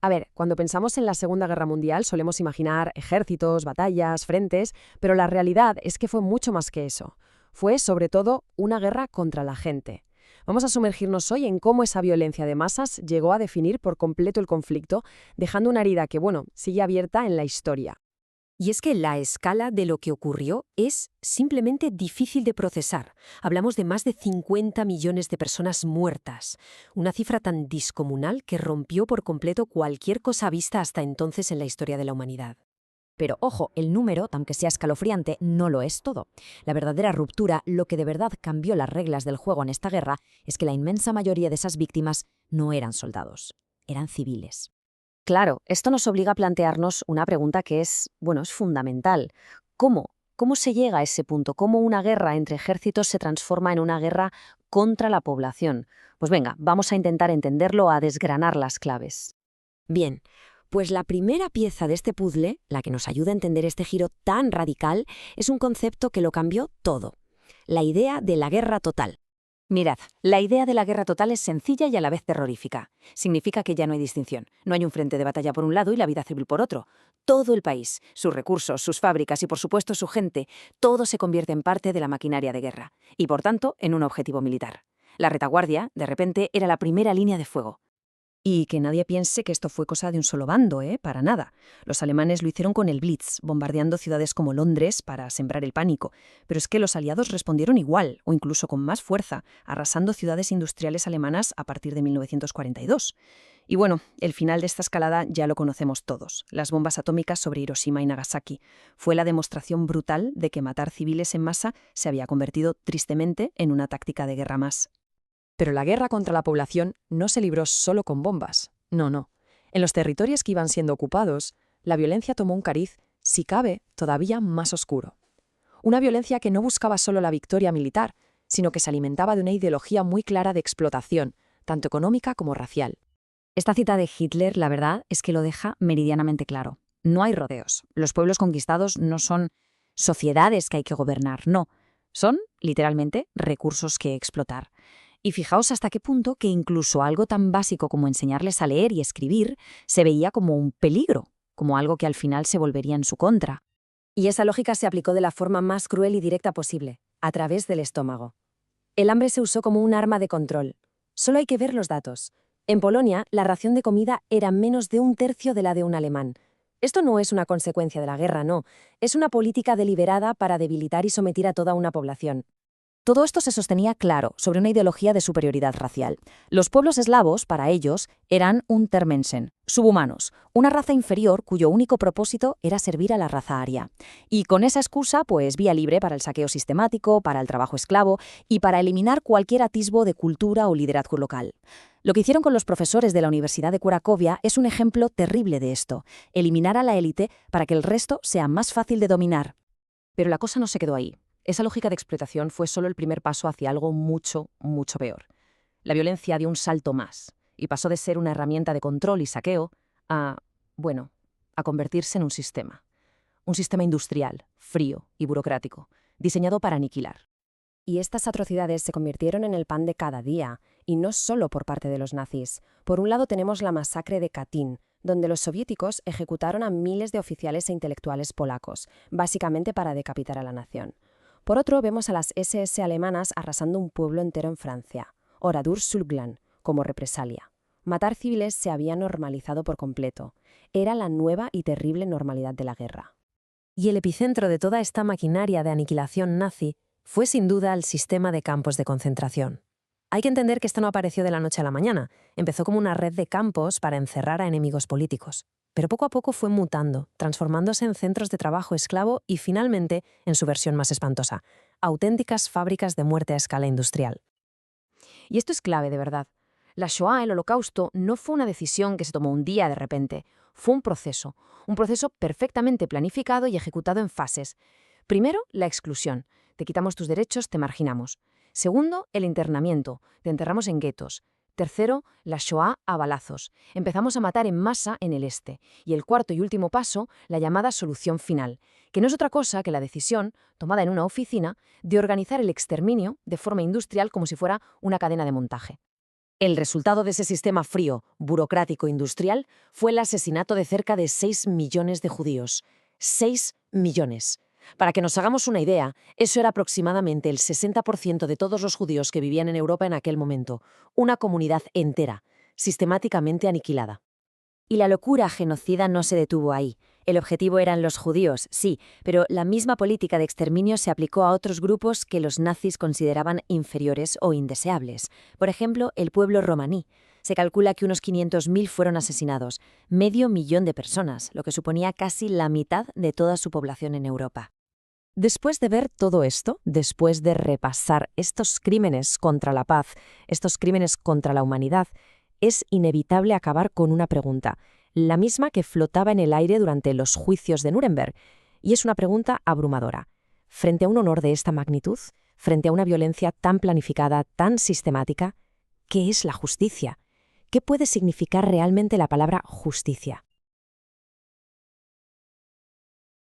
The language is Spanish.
A ver, cuando pensamos en la Segunda Guerra Mundial solemos imaginar ejércitos, batallas, frentes, pero la realidad es que fue mucho más que eso. Fue, sobre todo, una guerra contra la gente. Vamos a sumergirnos hoy en cómo esa violencia de masas llegó a definir por completo el conflicto, dejando una herida que, bueno, sigue abierta en la historia. Y es que la escala de lo que ocurrió es simplemente difícil de procesar. Hablamos de más de 50 millones de personas muertas, una cifra tan discomunal que rompió por completo cualquier cosa vista hasta entonces en la historia de la humanidad. Pero ojo, el número, aunque sea escalofriante, no lo es todo. La verdadera ruptura, lo que de verdad cambió las reglas del juego en esta guerra, es que la inmensa mayoría de esas víctimas no eran soldados, eran civiles. Claro, esto nos obliga a plantearnos una pregunta que es fundamental. ¿Cómo? ¿Cómo se llega a ese punto? ¿Cómo una guerra entre ejércitos se transforma en una guerra contra la población? Pues venga, vamos a intentar entenderlo, a desgranar las claves. Bien, pues la primera pieza de este puzzle, la que nos ayuda a entender este giro tan radical, es un concepto que lo cambió todo: la idea de la guerra total. Mirad, la idea de la guerra total es sencilla y a la vez terrorífica. Significa que ya no hay distinción. No hay un frente de batalla por un lado y la vida civil por otro. Todo el país, sus recursos, sus fábricas y por supuesto su gente, todo se convierte en parte de la maquinaria de guerra y por tanto en un objetivo militar. La retaguardia, de repente, era la primera línea de fuego. Y que nadie piense que esto fue cosa de un solo bando, para nada. Los alemanes lo hicieron con el Blitz, bombardeando ciudades como Londres para sembrar el pánico. Pero es que los aliados respondieron igual, o incluso con más fuerza, arrasando ciudades industriales alemanas a partir de 1942. Y bueno, el final de esta escalada ya lo conocemos todos: las bombas atómicas sobre Hiroshima y Nagasaki. Fue la demostración brutal de que matar civiles en masa se había convertido, tristemente, en una táctica de guerra más. Pero la guerra contra la población no se libró solo con bombas. No, no. En los territorios que iban siendo ocupados, la violencia tomó un cariz, si cabe, todavía más oscuro. Una violencia que no buscaba solo la victoria militar, sino que se alimentaba de una ideología muy clara de explotación, tanto económica como racial. Esta cita de Hitler, la verdad, es que lo deja meridianamente claro. No hay rodeos. Los pueblos conquistados no son sociedades que hay que gobernar, no. Son, literalmente, recursos que explotar. Y fijaos hasta qué punto que incluso algo tan básico como enseñarles a leer y escribir se veía como un peligro, como algo que al final se volvería en su contra. Y esa lógica se aplicó de la forma más cruel y directa posible, a través del estómago. El hambre se usó como un arma de control. Solo hay que ver los datos. En Polonia, la ración de comida era menos de un tercio de la de un alemán. Esto no es una consecuencia de la guerra, no. Es una política deliberada para debilitar y someter a toda una población. Todo esto se sostenía, claro, sobre una ideología de superioridad racial. Los pueblos eslavos, para ellos, eran Untermenschen, subhumanos, una raza inferior cuyo único propósito era servir a la raza aria. Y con esa excusa, pues vía libre para el saqueo sistemático, para el trabajo esclavo y para eliminar cualquier atisbo de cultura o liderazgo local. Lo que hicieron con los profesores de la Universidad de Cracovia es un ejemplo terrible de esto: eliminar a la élite para que el resto sea más fácil de dominar. Pero la cosa no se quedó ahí. Esa lógica de explotación fue solo el primer paso hacia algo mucho, mucho peor. La violencia dio un salto más y pasó de ser una herramienta de control y saqueo a convertirse en un sistema. Un sistema industrial, frío y burocrático, diseñado para aniquilar. Y estas atrocidades se convirtieron en el pan de cada día, y no solo por parte de los nazis. Por un lado tenemos la masacre de Katyn, donde los soviéticos ejecutaron a miles de oficiales e intelectuales polacos, básicamente para decapitar a la nación. Por otro, vemos a las SS alemanas arrasando un pueblo entero en Francia, Oradour-sur-Glane, como represalia. Matar civiles se había normalizado por completo. Era la nueva y terrible normalidad de la guerra. Y el epicentro de toda esta maquinaria de aniquilación nazi fue sin duda el sistema de campos de concentración. Hay que entender que esto no apareció de la noche a la mañana. Empezó como una red de campos para encerrar a enemigos políticos. Pero poco a poco fue mutando, transformándose en centros de trabajo esclavo y finalmente, en su versión más espantosa, auténticas fábricas de muerte a escala industrial. Y esto es clave, de verdad. La Shoah, el Holocausto, no fue una decisión que se tomó un día de repente. Fue un proceso perfectamente planificado y ejecutado en fases. Primero, la exclusión. Te quitamos tus derechos, te marginamos. Segundo, el internamiento. Te enterramos en guetos. Tercero, la Shoah a balazos. Empezamos a matar en masa en el este. Y el cuarto y último paso, la llamada solución final, que no es otra cosa que la decisión, tomada en una oficina, de organizar el exterminio de forma industrial como si fuera una cadena de montaje. El resultado de ese sistema frío, burocrático, industrial, fue el asesinato de cerca de 6 millones de judíos. 6 millones. Para que nos hagamos una idea, eso era aproximadamente el 60% de todos los judíos que vivían en Europa en aquel momento. Una comunidad entera, sistemáticamente aniquilada. Y la locura genocida no se detuvo ahí. El objetivo eran los judíos, sí, pero la misma política de exterminio se aplicó a otros grupos que los nazis consideraban inferiores o indeseables. Por ejemplo, el pueblo romaní. Se calcula que unos 500.000 fueron asesinados, 500.000 de personas, lo que suponía casi la mitad de toda su población en Europa. Después de ver todo esto, después de repasar estos crímenes contra la paz, estos crímenes contra la humanidad, es inevitable acabar con una pregunta, la misma que flotaba en el aire durante los juicios de Nuremberg, y es una pregunta abrumadora. Frente a un honor de esta magnitud, frente a una violencia tan planificada, tan sistemática, ¿qué es la justicia? ¿Qué puede significar realmente la palabra justicia?